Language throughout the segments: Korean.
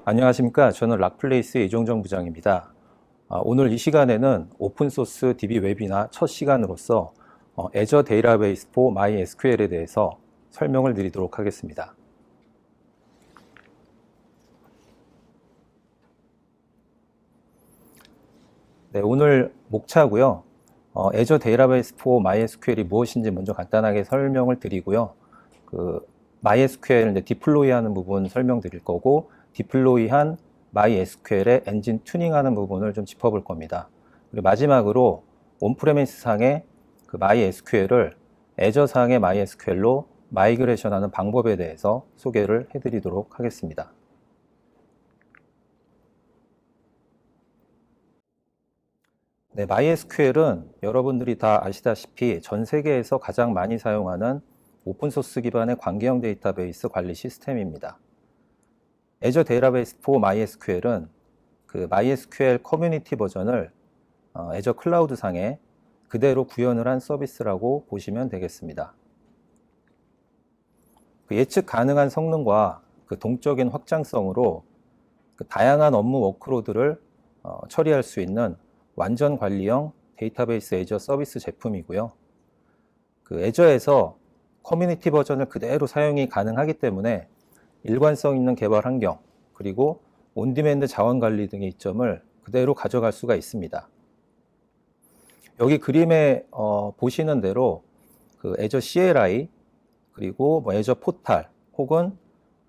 안녕하십니까. 저는 락플레이스의 이종정 부장입니다. 오늘 이 시간에는 오픈소스 DB 웹이나 첫 시간으로서 Azure Database for MySQL에 대해서 설명을 드리도록 하겠습니다. 네, 오늘 목차고요. Azure Database for MySQL이 무엇인지 먼저 간단하게 설명을 드리고요. MySQL 디플로이하는 부분 설명드릴 거고, 디플로이한 MySQL의 엔진 튜닝하는 부분을 좀 짚어볼 겁니다. 그리고 마지막으로 온프레미스 상의 MySQL을 Azure 상의 MySQL로 마이그레이션하는 방법에 대해서 소개를 해드리도록 하겠습니다. 네, MySQL은 여러분들이 다 아시다시피 전 세계에서 가장 많이 사용하는 오픈소스 기반의 관계형 데이터베이스 관리 시스템입니다. Azure Database for MySQL은 MySQL 커뮤니티 버전을 Azure 클라우드 상에 그대로 구현을 한 서비스라고 보시면 되겠습니다. 예측 가능한 성능과 동적인 확장성으로 다양한 업무 워크로드를 처리할 수 있는 완전 관리형 데이터베이스 Azure 서비스 제품이고요. Azure에서 커뮤니티 버전을 그대로 사용이 가능하기 때문에 일관성 있는 개발 환경, 그리고 온디맨드 자원 관리 등의 이점을 그대로 가져갈 수가 있습니다. 여기 그림에 보시는 대로 Azure CLI, 그리고 Azure 포탈, 혹은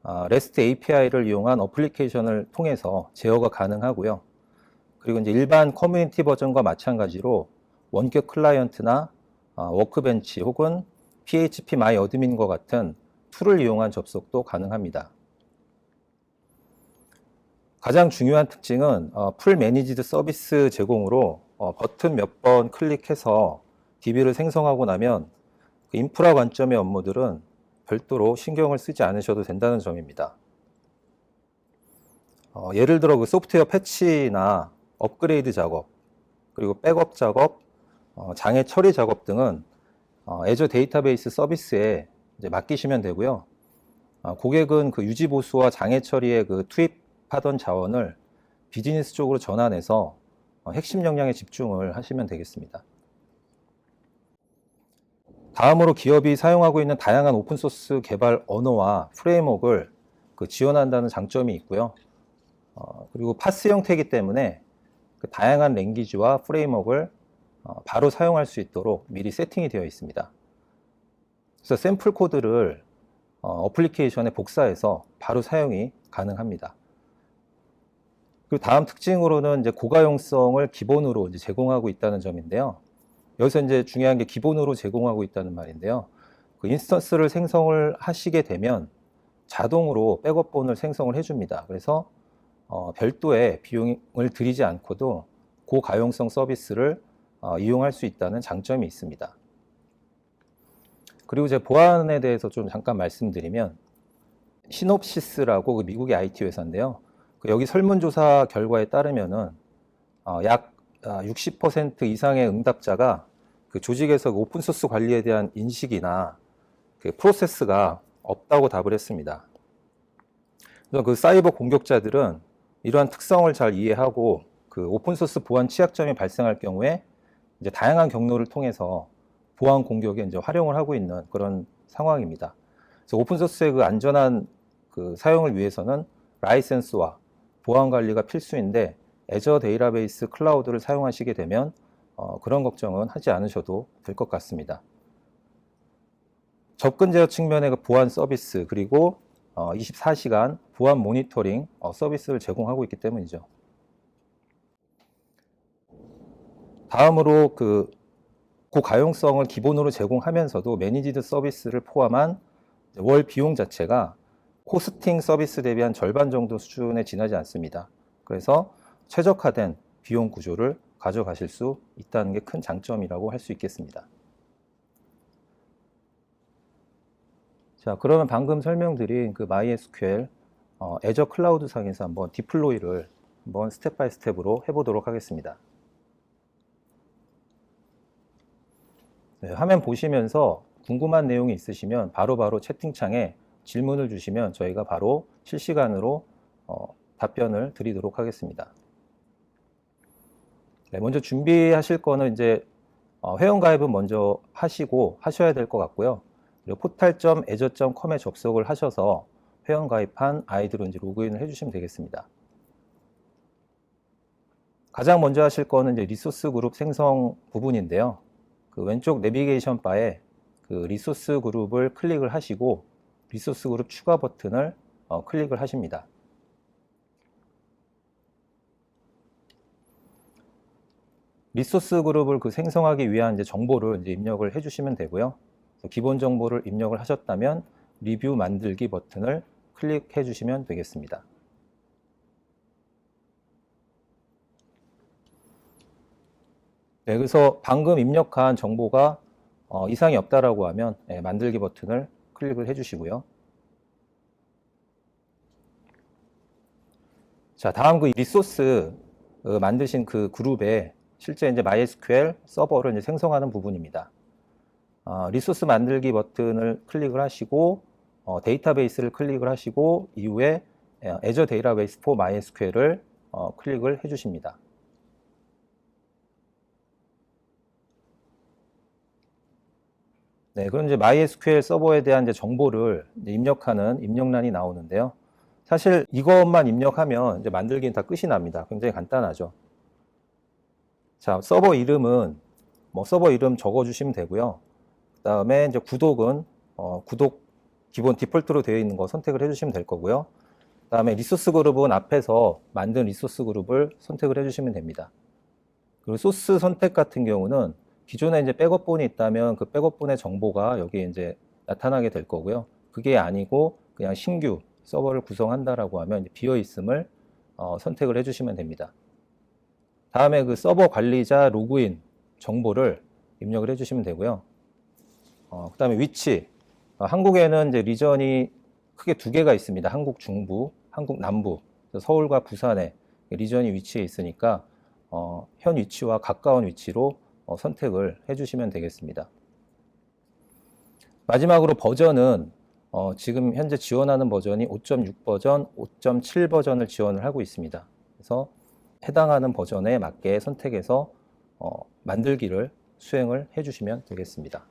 REST API를 이용한 어플리케이션을 통해서 제어가 가능하고요. 그리고 이제 일반 커뮤니티 버전과 마찬가지로 원격 클라이언트나 워크벤치 혹은 PHP MyAdmin과 같은 툴을 이용한 접속도 가능합니다. 가장 중요한 특징은 풀 매니지드 서비스 제공으로 버튼 몇 번 클릭해서 DB를 생성하고 나면 인프라 관점의 업무들은 별도로 신경을 쓰지 않으셔도 된다는 점입니다. 예를 들어 소프트웨어 패치나 업그레이드 작업, 그리고 백업 작업, 장애 처리 작업 등은 Azure 데이터베이스 서비스에 이제 맡기시면 되고요. 고객은 유지 보수와 장애 처리에 투입하던 자원을 비즈니스 쪽으로 전환해서 핵심 역량에 집중을 하시면 되겠습니다. 다음으로 기업이 사용하고 있는 다양한 오픈소스 개발 언어와 프레임워크를 지원한다는 장점이 있고요. 그리고 파스 형태이기 때문에 다양한 랭귀지와 프레임워크를 바로 사용할 수 있도록 미리 세팅이 되어 있습니다. 그래서 샘플 코드를 어플리케이션에 복사해서 바로 사용이 가능합니다. 그리고 다음 특징으로는 이제 고가용성을 기본으로 이제 제공하고 있다는 점인데요. 여기서 이제 중요한 게 기본으로 제공하고 있다는 말인데요. 인스턴스를 생성을 하시게 되면 자동으로 백업본을 생성을 해줍니다. 그래서 별도의 비용을 들이지 않고도 고가용성 서비스를 이용할 수 있다는 장점이 있습니다. 그리고 제 보안에 대해서 좀 잠깐 말씀드리면, 시놉시스라고 미국의 IT 회사인데요. 여기 설문조사 결과에 따르면은 약 60% 이상의 응답자가 조직에서 오픈소스 관리에 대한 인식이나 프로세스가 없다고 답을 했습니다. 그래서 사이버 공격자들은 이러한 특성을 잘 이해하고 오픈소스 보안 취약점이 발생할 경우에 이제 다양한 경로를 통해서 보안 공격에 이제 활용을 하고 있는 그런 상황입니다. 그래서 오픈소스의 안전한 사용을 위해서는 라이센스와 보안 관리가 필수인데, Azure 데이터베이스 클라우드를 사용하시게 되면 그런 걱정은 하지 않으셔도 될 것 같습니다. 접근 제어 측면의 보안 서비스, 그리고 24시간 보안 모니터링 서비스를 제공하고 있기 때문이죠. 다음으로 고가용성을 기본으로 제공하면서도 매니지드 서비스를 포함한 월 비용 자체가 호스팅 서비스 대비 한 절반 정도 수준에 지나지 않습니다. 그래서 최적화된 비용 구조를 가져가실 수 있다는 게 큰 장점이라고 할 수 있겠습니다. 자, 그러면 방금 설명드린 MySQL Azure 클라우드 상에서 한번 디플로이를 한번 스텝 바이 스텝으로 해보도록 하겠습니다. 네, 화면 보시면서 궁금한 내용이 있으시면 바로바로 채팅창에 질문을 주시면 저희가 바로 실시간으로 답변을 드리도록 하겠습니다. 네, 먼저 준비하실 거는 이제 회원가입은 먼저 하셔야 될 것 같고요. 그리고 portal.azure.com에 접속을 하셔서 회원가입한 아이디로 이제 로그인을 해주시면 되겠습니다. 가장 먼저 하실 거는 이제 리소스 그룹 생성 부분인데요. 그 왼쪽 내비게이션 바에 그 리소스 그룹을 클릭을 하시고 리소스 그룹 추가 버튼을 클릭을 하십니다. 리소스 그룹을 생성하기 위한 이제 정보를 이제 입력을 해주시면 되고요. 기본 정보를 입력을 하셨다면 리뷰 만들기 버튼을 클릭해 주시면 되겠습니다. 네, 그래서 방금 입력한 정보가 이상이 없다라고 하면 만들기 버튼을 클릭을 해주시고요. 자, 다음 그 리소스 만드신 그 그룹에 실제 이제 MySQL 서버를 이제 생성하는 부분입니다. 리소스 만들기 버튼을 클릭을 하시고 데이터베이스를 클릭을 하시고 이후에 Azure Database for MySQL을 클릭을 해주십니다. 네, 그럼 이제 MySQL 서버에 대한 이제 정보를 이제 입력하는 입력란이 나오는데요. 사실 이것만 입력하면 이제 만들기는 다 끝이 납니다. 굉장히 간단하죠. 자, 서버 이름은 서버 이름 적어주시면 되고요. 그 다음에 이제 구독은 구독 기본 디폴트로 되어 있는 거 선택을 해주시면 될 거고요. 그 다음에 리소스 그룹은 앞에서 만든 리소스 그룹을 선택을 해주시면 됩니다. 그리고 소스 선택 같은 경우는 기존에 이제 백업본이 있다면 그 백업본의 정보가 여기에 이제 나타나게 될 거고요. 그게 아니고 그냥 신규 서버를 구성한다라고 하면 비어 있음을 선택을 해주시면 됩니다. 다음에 그 서버 관리자 로그인 정보를 입력을 해주시면 되고요. 그 다음에 위치. 한국에는 이제 리전이 크게 두 개가 있습니다. 한국 중부, 한국 남부. 서울과 부산에 리전이 위치해 있으니까 현 위치와 가까운 위치로 선택을 해주시면 되겠습니다. 마지막으로 버전은 지금 현재 지원하는 버전이 5.6 버전, 5.7 버전을 지원을 하고 있습니다. 그래서 해당하는 버전에 맞게 선택해서 만들기를 수행을 해주시면 되겠습니다.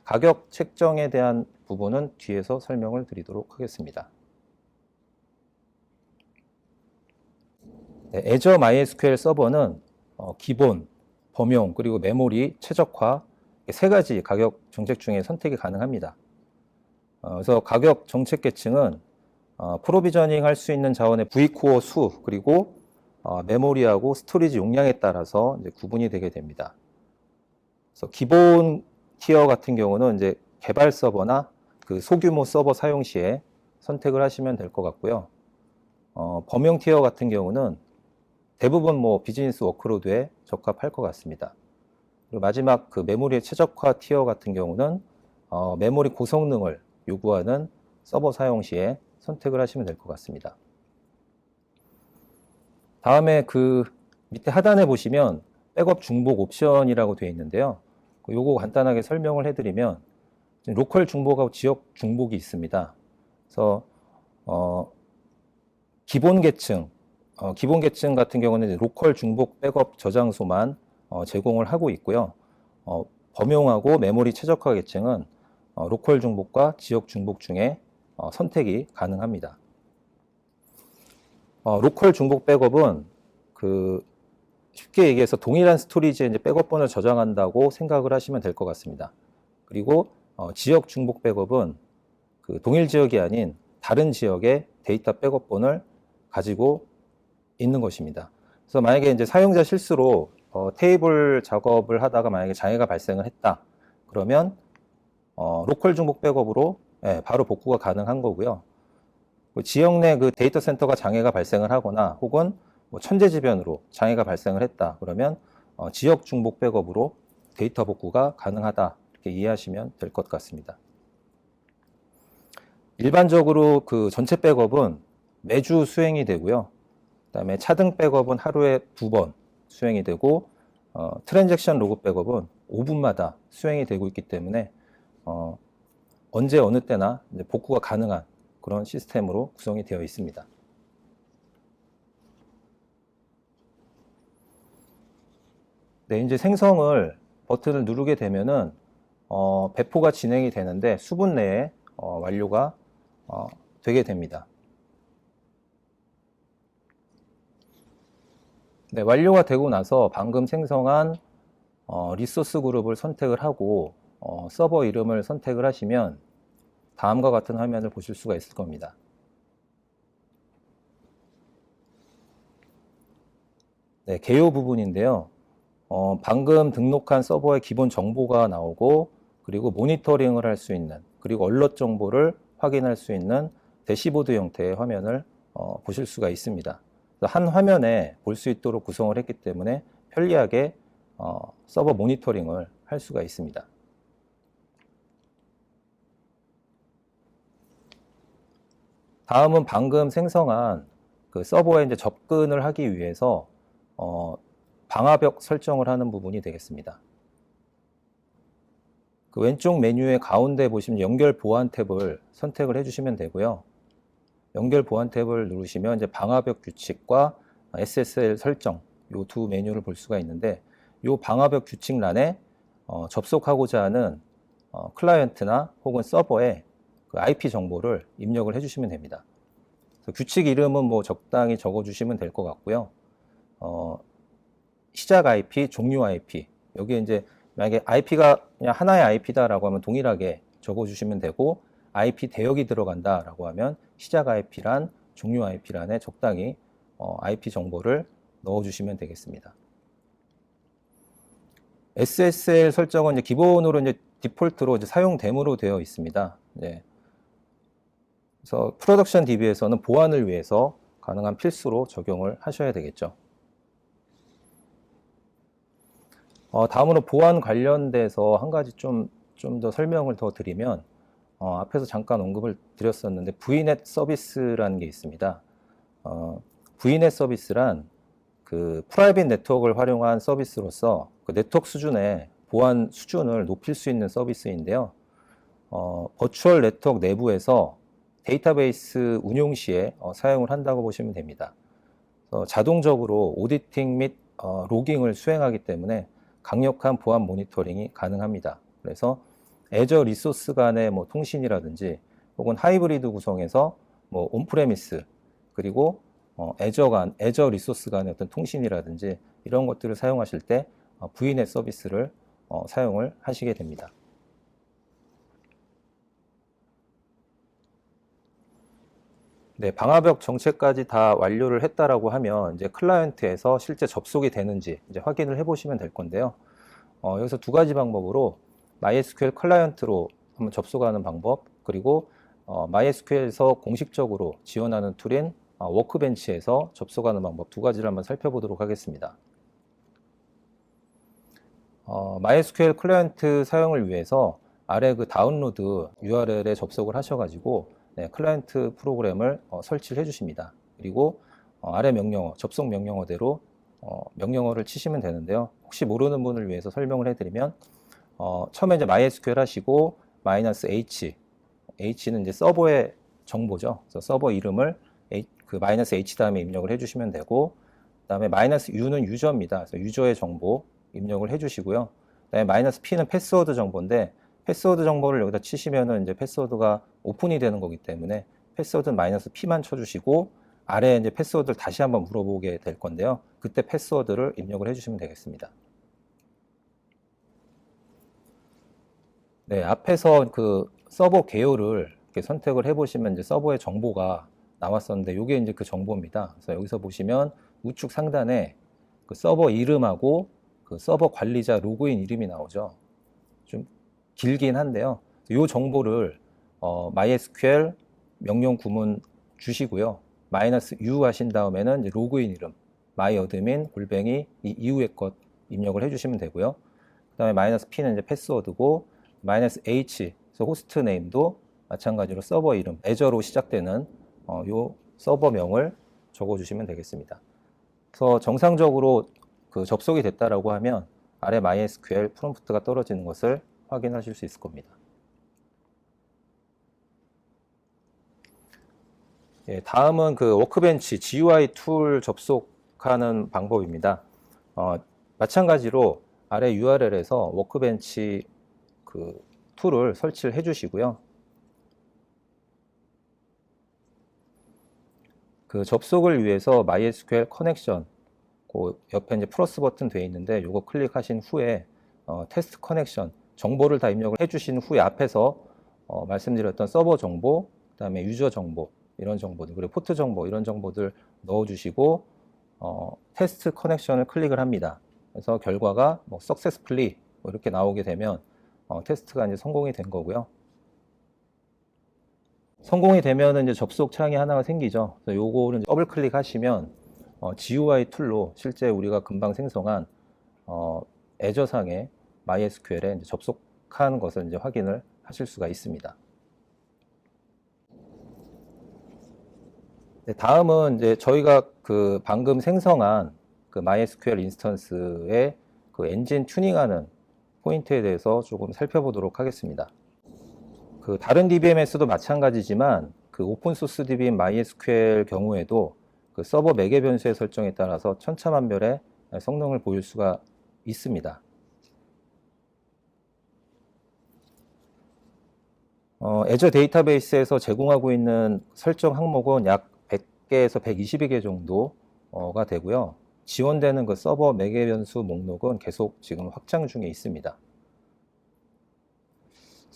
가격 책정에 대한 부분은 뒤에서 설명을 드리도록 하겠습니다. 네, Azure MySQL 서버는 기본, 범용, 그리고 메모리 최적화 세 가지 가격 정책 중에 선택이 가능합니다. 그래서 가격 정책 계층은 프로비저닝 할 수 있는 자원의 V코어 수 그리고 메모리하고 스토리지 용량에 따라서 이제 구분이 되게 됩니다. 그래서 기본 티어 같은 경우는 이제 개발 서버나 그 소규모 서버 사용 시에 선택을 하시면 될 것 같고요. 범용 티어 같은 경우는 대부분 비즈니스 워크로드에 적합할 것 같습니다. 그리고 마지막 그 메모리의 최적화 티어 같은 경우는 메모리 고성능을 요구하는 서버 사용 시에 선택을 하시면 될 것 같습니다. 다음에 그 밑에 하단에 보시면 백업 중복 옵션이라고 되어 있는데요. 요거 간단하게 설명을 해드리면 로컬 중복하고 지역 중복이 있습니다. 그래서 기본 계층 같은 경우는 로컬 중복 백업 저장소만 제공을 하고 있고요. 범용하고 메모리 최적화 계층은 로컬 중복과 지역 중복 중에 선택이 가능합니다. 로컬 중복 백업은 쉽게 얘기해서 동일한 스토리지에 이제 백업본을 저장한다고 생각을 하시면 될 것 같습니다. 그리고 지역 중복 백업은 그 동일 지역이 아닌 다른 지역의 데이터 백업본을 가지고 있는 것입니다. 그래서 만약에 이제 사용자 실수로 테이블 작업을 하다가 만약에 장애가 발생을 했다. 그러면 로컬 중복 백업으로 바로 복구가 가능한 거고요. 지역 내 그 데이터 센터가 장애가 발생을 하거나 혹은 천재지변으로 장애가 발생을 했다. 그러면 지역 중복 백업으로 데이터 복구가 가능하다. 이렇게 이해하시면 될 것 같습니다. 일반적으로 그 전체 백업은 매주 수행이 되고요. 그다음에 차등 백업은 하루에 2번 수행이 되고 트랜잭션 로그 백업은 5분마다 수행이 되고 있기 때문에 언제 어느 때나 이제 복구가 가능한 그런 시스템으로 구성이 되어 있습니다. 네, 이제 생성을 버튼을 누르게 되면은 배포가 진행이 되는데 수분 내에 완료가 되게 됩니다. 네, 완료가 되고 나서 방금 생성한 리소스 그룹을 선택을 하고 서버 이름을 선택을 하시면 다음과 같은 화면을 보실 수가 있을 겁니다. 네, 개요 부분인데요. 방금 등록한 서버의 기본 정보가 나오고 그리고 모니터링을 할 수 있는 그리고 얼럿 정보를 확인할 수 있는 대시보드 형태의 화면을 보실 수가 있습니다. 한 화면에 볼 수 있도록 구성을 했기 때문에 편리하게 서버 모니터링을 할 수가 있습니다. 다음은 방금 생성한 그 서버에 이제 접근을 하기 위해서 방화벽 설정을 하는 부분이 되겠습니다. 그 왼쪽 메뉴의 가운데 보시면 연결 보안 탭을 선택을 해주시면 되고요. 연결 보안 탭을 누르시면 이제 방화벽 규칙과 SSL 설정 이 두 메뉴를 볼 수가 있는데 이 방화벽 규칙란에 접속하고자 하는 클라이언트나 혹은 서버에 그 IP 정보를 입력을 해주시면 됩니다. 규칙 이름은 뭐 적당히 적어주시면 될 것 같고요. 시작 IP, 종료 IP 여기에 이제 만약에 IP가 그냥 하나의 IP다라고 하면 동일하게 적어주시면 되고 IP 대역이 들어간다라고 하면 시작 IP란, 종료 IP란에 적당히 IP 정보를 넣어주시면 되겠습니다. SSL 설정은 이제 기본으로 이제 디폴트로 이제 사용됨으로 되어 있습니다. 네. 그래서 프로덕션 DB에서는 보안을 위해서 가능한 필수로 적용을 하셔야 되겠죠. 다음으로 보안 관련돼서 한 가지 좀 더 설명을 더 드리면 앞에서 잠깐 언급을 드렸었는데 VNet 서비스라는 게 있습니다. VNet 서비스란 그 프라이빗 네트워크를 활용한 서비스로서 그 네트워크 수준의 보안 수준을 높일 수 있는 서비스인데요. 버추얼 네트워크 내부에서 데이터베이스 운용 시에 사용을 한다고 보시면 됩니다. 자동적으로 오디팅 및 로깅을 수행하기 때문에 강력한 보안 모니터링이 가능합니다. 그래서 애저 리소스 간의 뭐 통신이라든지 혹은 하이브리드 구성에서 뭐 온프레미스 그리고 애저 리소스 간의 어떤 통신이라든지 이런 것들을 사용하실 때 VNet 서비스를 사용을 하시게 됩니다. 네, 방화벽 정체까지 다 완료를 했다라고 하면 이제 클라이언트에서 실제 접속이 되는지 이제 확인을 해보시면 될 건데요. 여기서 두 가지 방법으로 MySQL 클라이언트로 한번 접속하는 방법 그리고 MySQL에서 공식적으로 지원하는 툴인 워크벤치에서 접속하는 방법 두 가지를 한번 살펴보도록 하겠습니다. MySQL 클라이언트 사용을 위해서 아래 그 다운로드 URL에 접속을 하셔가지고 네, 클라이언트 프로그램을 설치를 해주십니다. 그리고 아래 명령어, 접속 명령어대로 명령어를 치시면 되는데요. 혹시 모르는 분을 위해서 설명을 해드리면 처음에 이제 MySQL 하시고 -h, h는 이제 서버의 정보죠. 그래서 서버 이름을 그 -h 다음에 입력을 해주시면 되고, 그다음에 -u는 유저입니다. 그래서 유저의 정보 입력을 해주시고요. 그다음에 -p는 패스워드 정보인데 패스워드 정보를 여기다 치시면은 이제 패스워드가 오픈이 되는 거기 때문에 패스워드는 -p만 쳐주시고 아래에 이제 패스워드를 다시 한번 물어보게 될 건데요. 그때 패스워드를 입력을 해주시면 되겠습니다. 네, 앞에서 그 서버 개요를 이렇게 선택을 해보시면 이제 서버의 정보가 나왔었는데 이게 이제 그 정보입니다. 그래서 여기서 보시면 우측 상단에 그 서버 이름하고 그 서버 관리자 로그인 이름이 나오죠. 좀 길긴 한데요. 이 정보를 MySQL 명령 구문 주시고요. -u 하신 다음에는 이제 로그인 이름 myadmin 이 이후의 것 입력을 해주시면 되고요. 그다음에 -p는 이제 패스워드고 -h 그래서 호스트 네임도 마찬가지로 서버 이름 애저로 시작되는 요 서버명을 적어주시면 되겠습니다. 그래서 정상적으로 그 접속이 됐다라고 하면 아래 MySQL 프롬프트가 떨어지는 것을 확인하실 수 있을 겁니다. 예, 다음은 그 워크벤치 GUI 툴 접속하는 방법입니다. 마찬가지로 아래 URL에서 워크벤치 그 툴을 설치를 해 주시고요. 그 접속을 위해서 MySQL 커넥션 그 옆에 이제 플러스 버튼 되어 있는데 요거 클릭하신 후에 테스트 커넥션 정보를 다 입력을 해 주신 후에 앞에서 말씀드렸던 서버 정보, 그다음에 유저 정보 이런 정보들, 그리고 포트 정보 이런 정보들 넣어 주시고 테스트 커넥션을 클릭을 합니다. 그래서 결과가 뭐 successfully 뭐 이렇게 나오게 되면 테스트가 이제 성공이 된 거고요. 성공이 되면은 이제 접속 창이 하나가 생기죠. 그래서 요거를 더블 클릭하시면 GUI 툴로 실제 우리가 금방 생성한 애저상의 MySQL에 이제 접속한 것을 이제 확인을 하실 수가 있습니다. 네, 다음은 이제 저희가 그 방금 생성한 그 MySQL 인스턴스의 그 엔진 튜닝하는 포인트에 대해서 조금 살펴보도록 하겠습니다. 그 다른 DBMS도 마찬가지지만 그 오픈소스 DBM MySQL 경우에도 그 서버 매개 변수의 설정에 따라서 천차만별의 성능을 보일 수가 있습니다. 애저 데이터베이스에서 제공하고 있는 설정 항목은 약 100개에서 120개 정도가 되고요. 지원되는 그 서버 매개 변수 목록은 계속 지금 확장 중에 있습니다.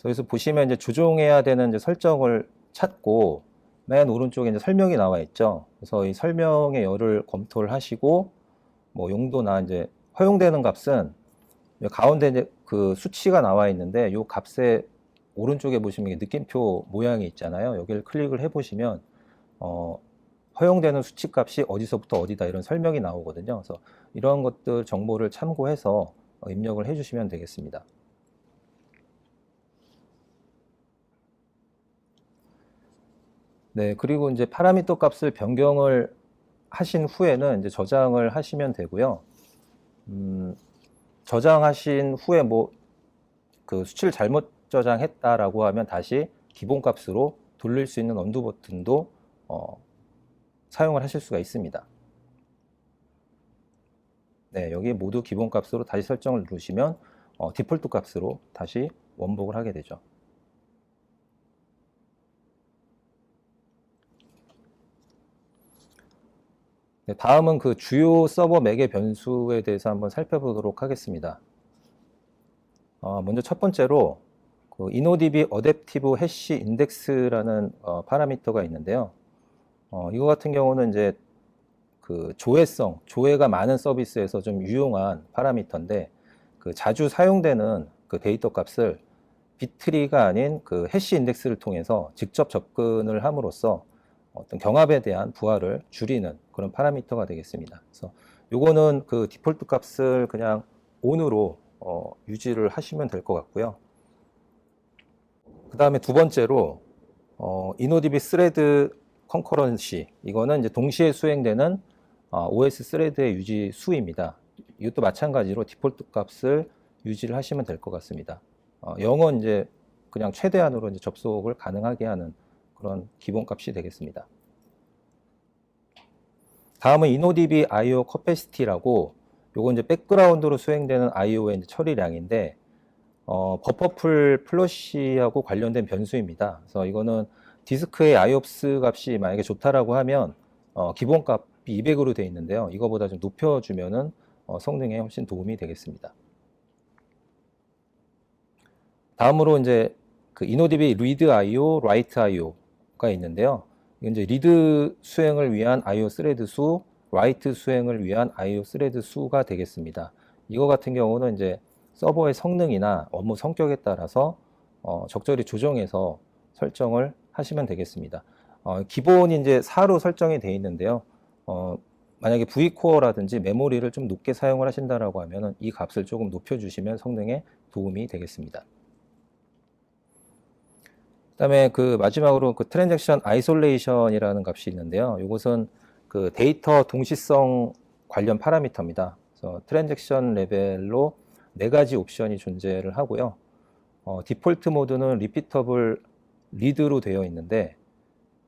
그래서 보시면 이제 조정해야 되는 이제 설정을 찾고 맨 오른쪽에 이제 설명이 나와 있죠. 그래서 이 설명의 열을 검토를 하시고 뭐 용도나 이제 허용되는 값은 가운데 이제 그 수치가 나와 있는데 이 값의 오른쪽에 보시면 느낌표 모양이 있잖아요. 여기를 클릭을 해 보시면 허용되는 수치 값이 어디서부터 어디다 이런 설명이 나오거든요. 그래서 이런 것들 정보를 참고해서 입력을 해 주시면 되겠습니다. 네, 그리고 이제 파라미터 값을 변경을 하신 후에는 이제 저장을 하시면 되고요. 저장하신 후에 뭐 그 수치를 잘못 저장했다라고 하면 다시 기본 값으로 돌릴 수 있는 언두 버튼도 사용을 하실 수가 있습니다. 네, 여기 모두 기본 값으로 다시 설정을 누르시면 디폴트 값으로 다시 원복을 하게 되죠. 네, 다음은 그 주요 서버 매개 변수에 대해서 한번 살펴보도록 하겠습니다. 먼저 첫 번째로 그 InnoDB 어댑티브 해시 인덱스라는 파라미터가 있는데요. 이거 같은 경우는 이제 그 조회가 많은 서비스에서 좀 유용한 파라미터인데 그 자주 사용되는 그 데이터 값을 비트리가 아닌 그 해시 인덱스를 통해서 직접 접근을 함으로써 어떤 경합에 대한 부하를 줄이는 그런 파라미터가 되겠습니다. 그래서 요거는 그 디폴트 값을 그냥 on으로 유지를 하시면 될 것 같고요. 그 다음에 두 번째로 InnoDB 스레드 컨커런시, 이거는 이제 동시에 수행되는 OS 스레드의 유지 수입니다. 이것도 마찬가지로 디폴트 값을 유지를 하시면 될 것 같습니다. 0은 이제 그냥 최대한으로 이제 접속을 가능하게 하는 그런 기본 값이 되겠습니다. 다음은 InnoDB IO Capacity라고, 요건 이제 백그라운드로 수행되는 IO의 이제 처리량인데 버퍼풀 플러시하고 관련된 변수입니다. 그래서 이거는 디스크의 IOPS 값이 만약에 좋다라고 하면 기본 값이 200으로 되어 있는데요. 이거보다 좀 높여주면은 성능에 훨씬 도움이 되겠습니다. 다음으로 이제 그 InnoDB Read IO, Write IO가 있는데요. 이건 이제 리드 수행을 위한 IO 스레드 수, Write 수행을 위한 IO 스레드 수가 되겠습니다. 이거 같은 경우는 이제 서버의 성능이나 업무 성격에 따라서 적절히 조정해서 설정을 하시면 되겠습니다. 기본이 이제 4로 설정이 되어 있는데요. 만약에 V코어라든지 메모리를 좀 높게 사용을 하신다라고 하면은 이 값을 조금 높여주시면 성능에 도움이 되겠습니다. 그다음에 그 마지막으로 그 트랜잭션 아이솔레이션이라는 값이 있는데요. 이것은 그 데이터 동시성 관련 파라미터입니다. 그래서 트랜잭션 레벨로 4가지 옵션이 존재를 하고요. 디폴트 모드는 리피터블 리드로 되어 있는데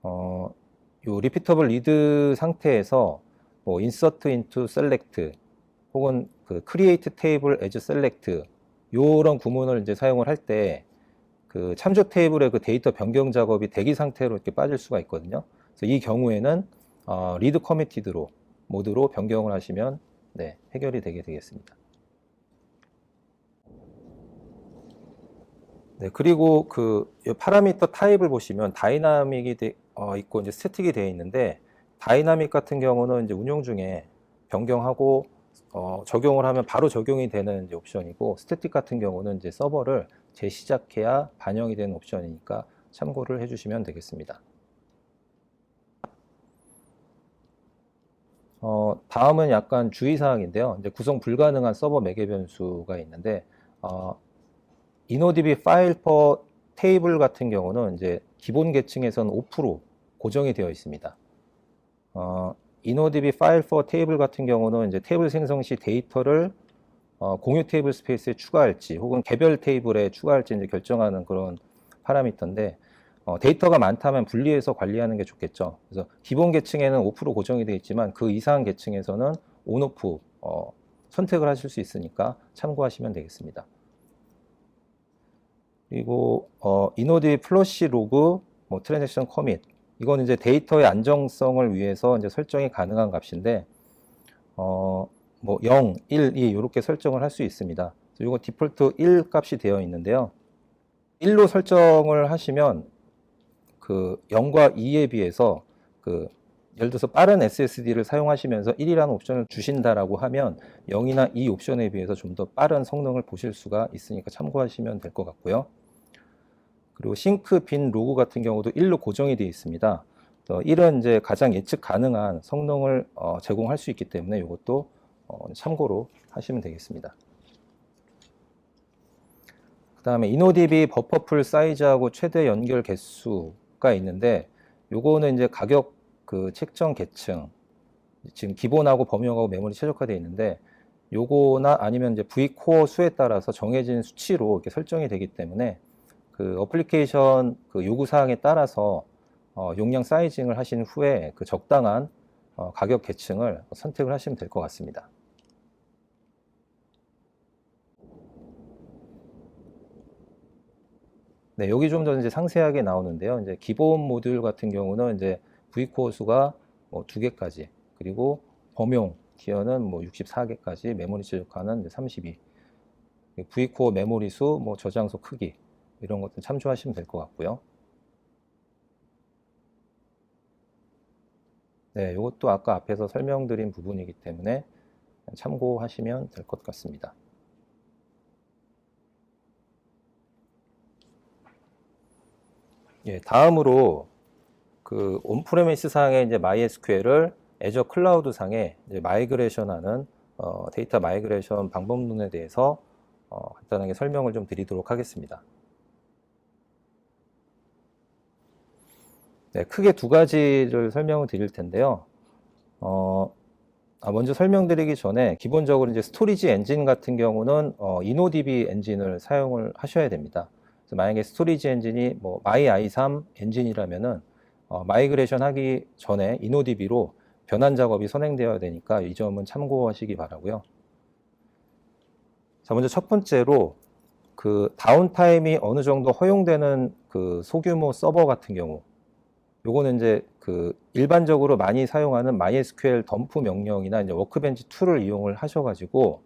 요 리피터블 리드 상태에서 뭐 insert into select 혹은 그 create table as select 요런 구문을 이제 사용을 할 때 그 참조 테이블의 그 데이터 변경 작업이 대기 상태로 이렇게 빠질 수가 있거든요. 그래서 이 경우에는 read committed로 모드로 변경을 하시면 네, 해결이 되게 되겠습니다. 네, 그리고 그 파라미터 타입을 보시면 다이나믹이 있고 이제 스태틱이 되어 있는데, 다이나믹 같은 경우는 이제 운용 중에 변경하고 적용을 하면 바로 적용이 되는 이제 옵션이고, 스태틱 같은 경우는 이제 서버를 재시작해야 반영이 되는 옵션이니까 참고를 해주시면 되겠습니다. 다음은 약간 주의사항인데요. 이제 구성 불가능한 서버 매개 변수가 있는데, InnoDB 파일 퍼 테이블 같은 경우는 이제 기본 계층에서는 5% 고정이 되어 있습니다. InnoDB 파일 퍼 테이블 같은 경우는 이제 테이블 생성 시 데이터를 공유 테이블 스페이스에 추가할지 혹은 개별 테이블에 추가할지 이제 결정하는 그런 파라미터인데, 데이터가 많다면 분리해서 관리하는 게 좋겠죠. 그래서 기본 계층에는 5% 고정이 되어 있지만 그 이상 계층에서는 온오프 선택을 하실 수 있으니까 참고하시면 되겠습니다. 그리고 InnoDB 플러시 로그, 트랜잭션 커밋, 이건 이제 데이터의 안정성을 위해서 이제 설정이 가능한 값인데, 0, 1, 2 이렇게 설정을 할 수 있습니다. 이거 디폴트 1 값이 되어 있는데요. 1로 설정을 하시면 그 0과 2에 비해서 예를 들어서 빠른 SSD를 사용하시면서 1이라는 옵션을 주신다라고 하면 0이나 2 옵션에 비해서 좀 더 빠른 성능을 보실 수가 있으니까 참고하시면 될 것 같고요. 그리고 싱크 빈 로그 같은 경우도 1로 고정이 되어 있습니다. 1은 이제 가장 예측 가능한 성능을 제공할 수 있기 때문에 이것도 참고로 하시면 되겠습니다. 그 다음에 InnoDB 버퍼풀 사이즈하고 최대 연결 개수가 있는데, 요거는 이제 가격 그 책정 계층, 지금 기본하고 범용하고 메모리 최적화되어 있는데, 요거나 아니면 이제 V코어 수에 따라서 정해진 수치로 이렇게 설정이 되기 때문에 그 어플리케이션 그 요구 사항에 따라서 용량 사이징을 하신 후에 그 적당한 가격 계층을 선택을 하시면 될 것 같습니다. 네, 여기 좀 더 이제 상세하게 나오는데요. 이제 기본 모듈 같은 경우는 이제 V코어 수가 2개까지, 그리고 범용 티어는 64개까지, 메모리 최적화는 32. V코어 메모리 수, 저장소 크기, 이런 것들 참조하시면 될 것 같고요. 네, 이것도 아까 앞에서 설명드린 부분이기 때문에 참고하시면 될 것 같습니다. 예, 다음으로 그 온프레미스 상의 이제 MySQL을 애저 클라우드 상에 이제 마이그레이션하는 데이터 마이그레이션 방법론에 대해서 간단하게 설명을 좀 드리도록 하겠습니다. 네, 크게 두 가지를 설명을 드릴 텐데요. 먼저 설명드리기 전에 기본적으로 이제 스토리지 엔진 같은 경우는 InnoDB 엔진을 사용을 하셔야 됩니다. 그래서 만약에 스토리지 엔진이 MyI3 엔진이라면은 마이그레이션 하기 전에 InnoDB로 변환 작업이 선행되어야 되니까 이 점은 참고하시기 바라고요. 자, 먼저 첫 번째로 그 다운타임이 어느 정도 허용되는 그 소규모 서버 같은 경우, 요거는 이제 그 일반적으로 많이 사용하는 MySQL 덤프 명령이나 이제 워크벤치 툴을 이용을 하셔가지고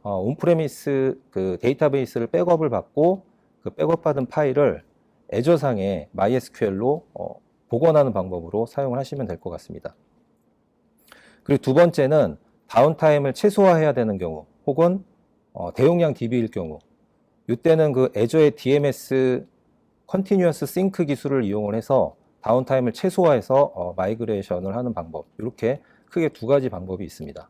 온프레미스 그 데이터베이스를 백업을 받고 그 백업받은 파일을 애저상에 MySQL로 복원하는 방법으로 사용을 하시면 될 것 같습니다. 그리고 두 번째는 다운타임을 최소화해야 되는 경우, 혹은 대용량 DB일 경우, 이때는 그 애저의 DMS 컨티뉴어스 싱크 기술을 이용을 해서 다운타임을 최소화해서 마이그레이션을 하는 방법, 이렇게 크게 두 가지 방법이 있습니다.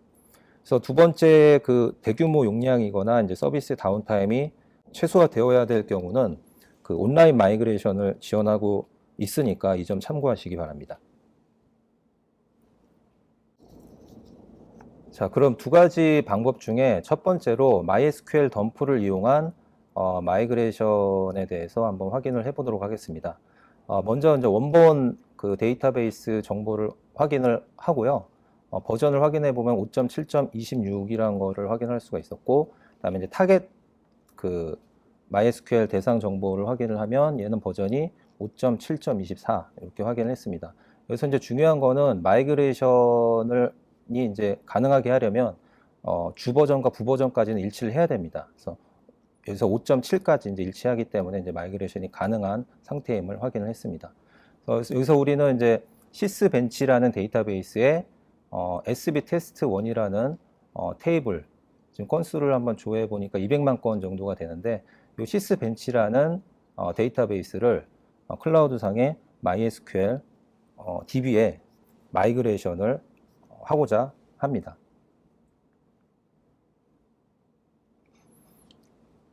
그래서 두 번째 그 대규모 용량이거나 이제 서비스 다운타임이 최소화되어야 될 경우는 그 온라인 마이그레이션을 지원하고 있으니까 이 점 참고하시기 바랍니다. 자, 그럼 두 가지 방법 중에 첫 번째로 MySQL 덤프를 이용한 마이그레이션에 대해서 한번 확인을 해보도록 하겠습니다. 먼저 이제 원본 그 데이터베이스 정보를 확인을 하고요. 버전을 확인해 보면 5.7.26이라는 거를 확인할 수가 있었고, 그다음에 이제 타겟 그 MySQL 대상 정보를 확인을 하면 얘는 버전이 5.7.24 이렇게 확인을 했습니다. 여기서 이제 중요한 거는 마이그레이션을 이제 가능하게 하려면 주 버전과 부 버전까지는 일치를 해야 됩니다. 그래서 여기서 5.7까지 이제 일치하기 때문에 이제 마이그레이션이 가능한 상태임을 확인을 했습니다. 그래서 여기서 우리는 이제 시스벤치라는 데이터베이스에 SB 테스트 1이라는 테이블, 지금 건수를 한번 조회해 보니까 200만 건 정도가 되는데, 이 시스벤치라는 데이터베이스를 클라우드상의 MySQL DB에 마이그레이션을 하고자 합니다.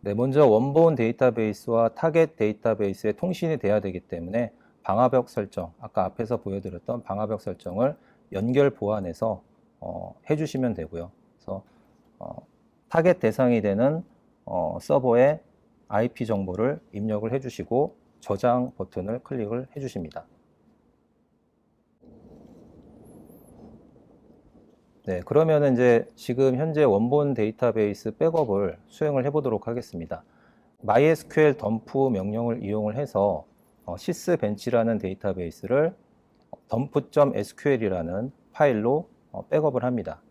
네, 먼저 원본 데이터베이스와 타겟 데이터베이스의 통신이 돼야 되기 때문에 방화벽 설정, 아까 앞에서 보여드렸던 방화벽 설정을 연결 보안해서 해주시면 되고요. 그래서 타겟 대상이 되는 서버에 IP 정보를 입력을 해주시고 저장 버튼을 클릭을 해주십니다. 네, 그러면 이제 지금 현재 원본 데이터베이스 백업을 수행을 해보도록 하겠습니다. MySQL 덤프 명령을 이용을 해서 시스벤치라는 데이터베이스를 dump.sql이라는 파일로 백업을 합니다.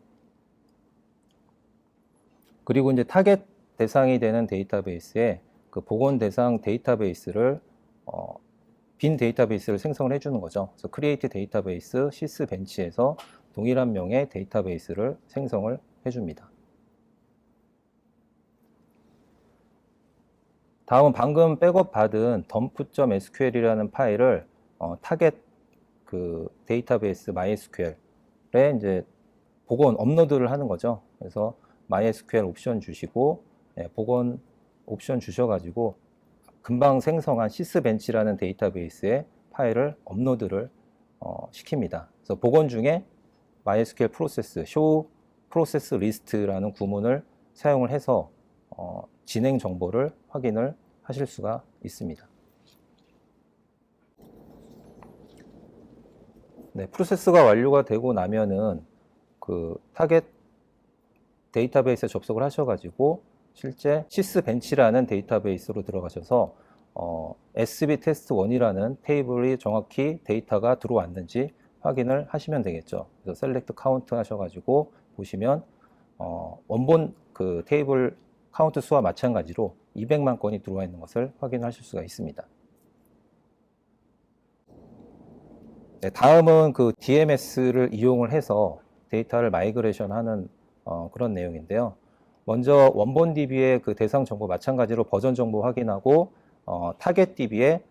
그리고 이제 타겟 대상이 되는 데이터베이스에 그 복원 대상 데이터베이스를 빈 데이터베이스를 생성을 해주는 거죠. 그래서 create 데이터베이스 시스벤치에서 동일한 명의 데이터베이스를 생성을 해줍니다. 다음은 방금 백업 받은 dump.sql이라는 파일을 타겟 그 데이터베이스 MySQL에 이제 복원 업로드를 하는 거죠. 그래서 MySQL 옵션 주시고 복원 옵션 주셔가지고 금방 생성한 시스벤치라는 데이터베이스에 파일을 업로드를 시킵니다. 그래서 복원 중에 MySQL 프로세스, show process list라는 구문을 사용을 해서 진행 정보를 확인을 하실 수가 있습니다. 네, 프로세스가 완료가 되고 나면은 그 타겟 데이터베이스에 접속을 하셔가지고 실제 시스벤치라는 데이터베이스로 들어가셔서 SB 테스트 1이라는 테이블이 정확히 데이터가 들어왔는지 확인을 하시면 되겠죠. 그래서 셀렉트 카운트 하셔가지고 보시면 원본 그 테이블 카운트 수와 마찬가지로 200만 건이 들어와 있는 것을 확인하실 수가 있습니다. 네, 다음은 그 DMS를 이용을 해서 데이터를 마이그레이션 하는 그런 내용인데요. 먼저 원본 DB의 그 대상 정보 마찬가지로 버전 정보 확인하고 타겟 DB의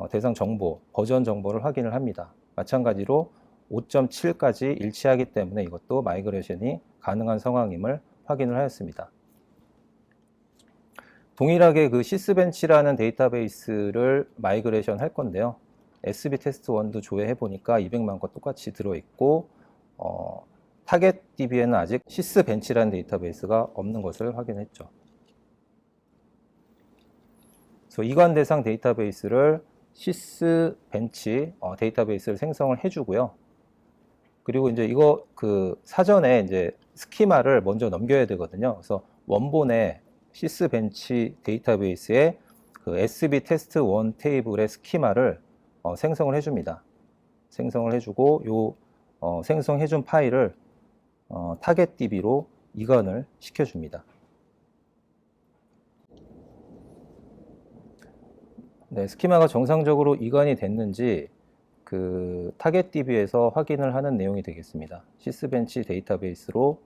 대상 정보, 버전 정보를 확인을 합니다. 마찬가지로 5.7까지 일치하기 때문에 이것도 마이그레이션이 가능한 상황임을 확인을 하였습니다. 동일하게 그 시스벤치라는 데이터베이스를 마이그레이션 할 건데요. SB 테스트 1도 조회해 보니까 200만 건 똑같이 들어있고 타겟 DB에는 아직 시스벤치라는 데이터베이스가 없는 것을 확인했죠. 그래서 이관 대상 데이터베이스를 시스벤치 데이터베이스를 생성을 해주고요. 그리고 이제 이거 그 사전에 이제 스키마를 먼저 넘겨야 되거든요. 그래서 원본의 시스벤치 데이터베이스에 그 SB 테스트 1 테이블의 스키마를 생성을 해줍니다. 생성을 해주고 요 생성해준 파일을 타겟 DB로 이관을 시켜줍니다. 네, 스키마가 정상적으로 이관이 됐는지 그 타겟 DB에서 확인을 하는 내용이 되겠습니다. 시스벤치 데이터베이스로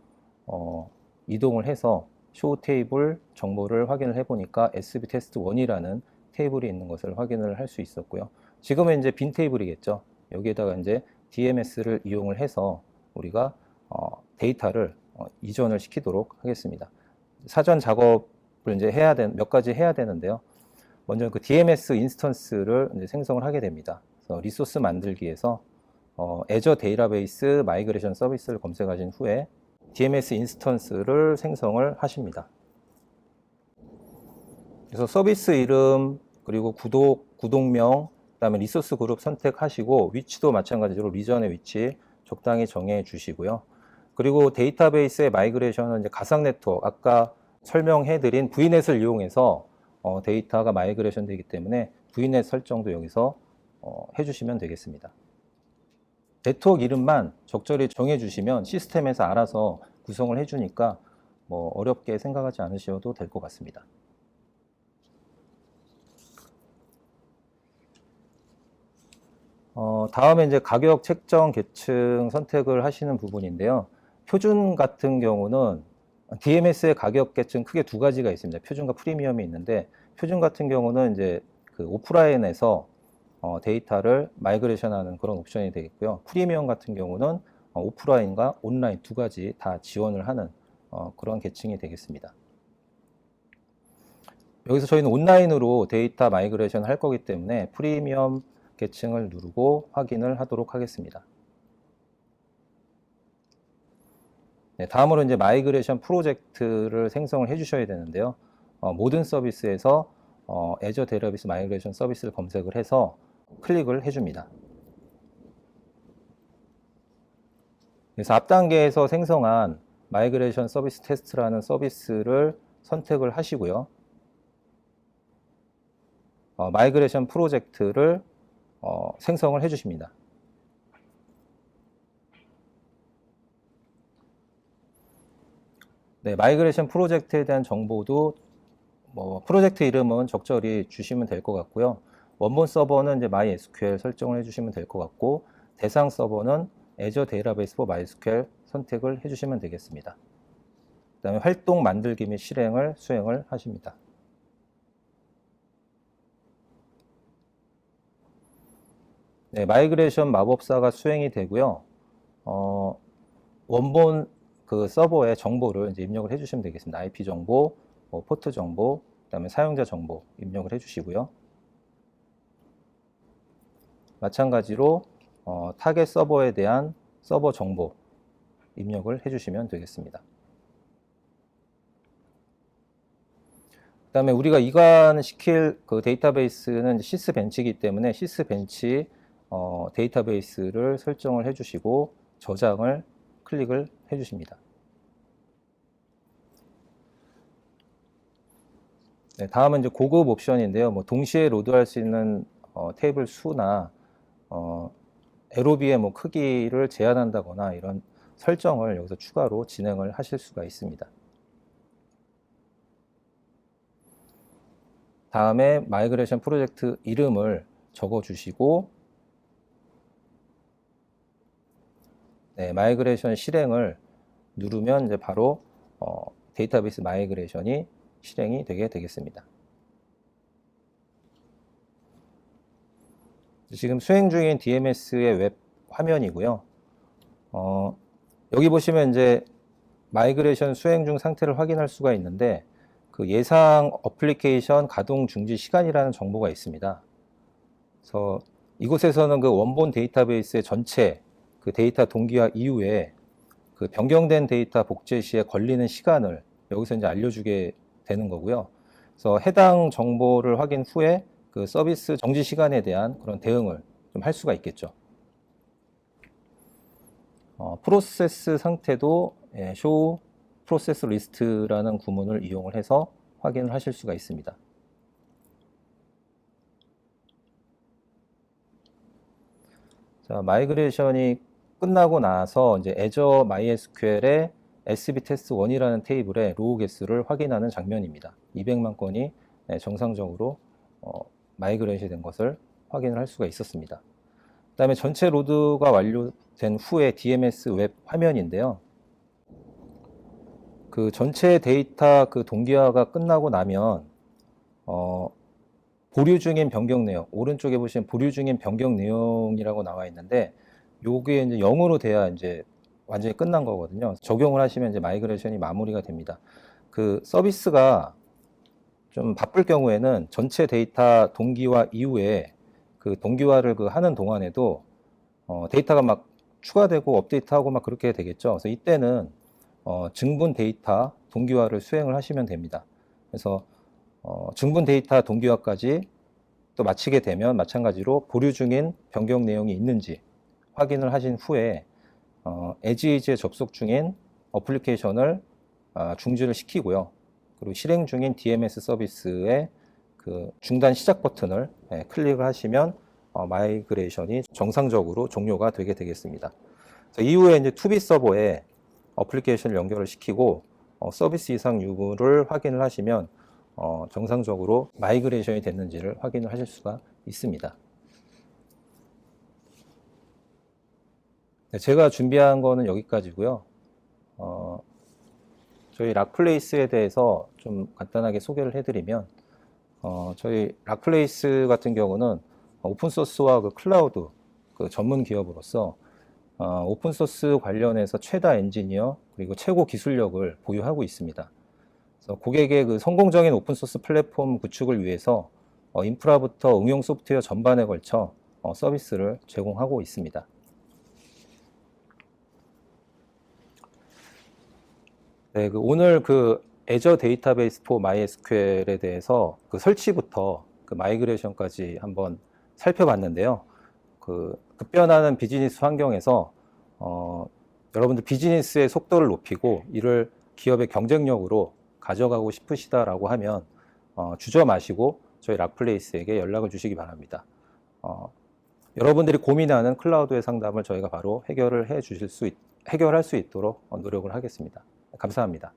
이동을 해서 쇼 테이블 정보를 확인을 해보니까 SB 테스트 1이라는 테이블이 있는 것을 확인을 할 수 있었고요. 지금은 이제 빈 테이블이겠죠. 여기에다가 이제 DMS를 이용을 해서 우리가 데이터를 이전을 시키도록 하겠습니다. 사전 작업을 이제 몇 가지 해야 되는데요. 먼저 그 DMS 인스턴스를 이제 생성을 하게 됩니다. 그래서 리소스 만들기에서 Azure 데이터베이스 마이그레이션 서비스를 검색하신 후에 DMS 인스턴스를 생성을 하십니다. 그래서 서비스 이름 그리고 구독명 그다음에 리소스 그룹 선택하시고 위치도 마찬가지로 리전의 위치 적당히 정해 주시고요. 그리고 데이터베이스의 마이그레이션은 이제 가상 네트워크, 아까 설명해드린 VNet을 이용해서 데이터가 마이그레이션 되기 때문에 VNet 설정도 여기서 해주시면 되겠습니다. 네트워크 이름만 적절히 정해주시면 시스템에서 알아서 구성을 해주니까 뭐 어렵게 생각하지 않으셔도 될 것 같습니다. 다음에 이제 가격 책정 계층 선택을 하시는 부분인데요. 표준 같은 경우는 DMS의 가격 계층 크게 두 가지가 있습니다. 표준과 프리미엄이 있는데, 표준 같은 경우는 이제 그 오프라인에서 데이터를 마이그레이션하는 그런 옵션이 되겠고요. 프리미엄 같은 경우는 오프라인과 온라인 두 가지 다 지원을 하는 그런 계층이 되겠습니다. 여기서 저희는 온라인으로 데이터 마이그레이션 할 거기 때문에 프리미엄 계층을 누르고 확인을 하도록 하겠습니다. 네, 다음으로 이제 마이그레이션 프로젝트를 생성을 해 주셔야 되는데요. 모든 서비스에서 애저 데이터베이스 마이그레이션 서비스를 검색을 해서 클릭을 해줍니다. 그래서 앞 단계에서 생성한 마이그레이션 서비스 테스트라는 서비스를 선택을 하시고요. 마이그레이션 프로젝트를 생성을 해주십니다. 네, 마이그레이션 프로젝트에 대한 정보도 프로젝트 이름은 적절히 주시면 될 것 같고요. 원본 서버는 이제 MySQL 설정을 해주시면 될 것 같고, 대상 서버는 Azure Database for MySQL 선택을 해주시면 되겠습니다. 그 다음에 활동 만들기 및 실행을 수행을 하십니다. 네, 마이그레이션 마법사가 수행이 되고요. 원본 그 서버의 정보를 이제 입력을 해주시면 되겠습니다. IP 정보, 포트 정보, 그다음에 사용자 정보 입력을 해주시고요. 마찬가지로 타겟 서버에 대한 서버 정보 입력을 해주시면 되겠습니다. 그다음에 우리가 이관시킬 그 데이터베이스는 시스벤치이기 때문에 시스벤치 데이터베이스를 설정을 해주시고 저장을 클릭을 해주십니다. 네, 다음은 이제 고급 옵션인데요. 동시에 로드할 수 있는 테이블 수나 LOB의 크기를 제한한다거나 이런 설정을 여기서 추가로 진행을 하실 수가 있습니다. 다음에 마이그레이션 프로젝트 이름을 적어 주시고, 네, 마이그레이션 실행을 누르면 이제 바로 데이터베이스 마이그레이션이 실행이 되게 되겠습니다. 지금 수행 중인 DMS의 웹 화면이고요. 여기 보시면 이제 마이그레이션 수행 중 상태를 확인할 수가 있는데, 그 예상 어플리케이션 가동 중지 시간이라는 정보가 있습니다. 그래서 이곳에서는 그 원본 데이터베이스의 전체 그 데이터 동기화 이후에 그 변경된 데이터 복제 시에 걸리는 시간을 여기서 이제 알려주게 되는 거고요. 그래서 해당 정보를 확인 후에 그 서비스 정지 시간에 대한 그런 대응을 좀 할 수가 있겠죠. 프로세스 상태도 show 프로세스 리스트라는 구문을 이용을 해서 확인을 하실 수가 있습니다. 자, 마이그레이션이 끝나고 나서 이제 Azure MySQL의 SBTest1이라는 테이블의 로우 개수를 확인하는 장면입니다. 200만 건이 정상적으로 마이그레이션 된 것을 확인을 할 수가 있었습니다. 그 다음에 전체 로드가 완료된 후에 DMS 웹 화면인데요. 그 전체 데이터 그 동기화가 끝나고 나면 보류 중인 변경 내용, 오른쪽에 보시면 보류 중인 변경 내용이라고 나와 있는데, 요게 이제 0으로 돼야 이제 완전히 끝난 거거든요. 적용을 하시면 이제 마이그레이션이 마무리가 됩니다. 그 서비스가 좀 바쁠 경우에는 전체 데이터 동기화 이후에 그 동기화를 그 하는 동안에도 데이터가 막 추가되고 업데이트하고 막 그렇게 되겠죠. 그래서 이때는 증분 데이터 동기화를 수행을 하시면 됩니다. 그래서 증분 데이터 동기화까지 또 마치게 되면 마찬가지로 보류 중인 변경 내용이 있는지 확인을 하신 후에 에지이즈에 접속 중인 어플리케이션을 중지를 시키고요. 그리고 실행 중인 DMS 서비스의 그 중단 시작 버튼을 클릭을 하시면 마이그레이션이 정상적으로 종료가 되게 되겠습니다. 이후에 이제 투비 서버에 어플리케이션을 연결을 시키고 서비스 이상 유무를 확인을 하시면 정상적으로 마이그레이션이 됐는지를 확인을 하실 수가 있습니다. 제가 준비한 거는 여기까지고요. 저희 락플레이스에 대해서 좀 간단하게 소개를 해드리면 저희 락플레이스 같은 경우는 오픈소스와 그 클라우드 그 전문 기업으로서 오픈소스 관련해서 최다 엔지니어 그리고 최고 기술력을 보유하고 있습니다. 그래서 고객의 그 성공적인 오픈소스 플랫폼 구축을 위해서 인프라부터 응용 소프트웨어 전반에 걸쳐 서비스를 제공하고 있습니다. 네, 오늘 그 애저 데이터베이스 포 MySQL에 대해서 그 설치부터 그 마이그레이션까지 한번 살펴봤는데요. 그 급변하는 비즈니스 환경에서 여러분들 비즈니스의 속도를 높이고 이를 기업의 경쟁력으로 가져가고 싶으시다라고 하면 주저 마시고 저희 락플레이스에게 연락을 주시기 바랍니다. 여러분들이 고민하는 클라우드의 상담을 저희가 바로 해결할 수 있도록 노력을 하겠습니다. 감사합니다.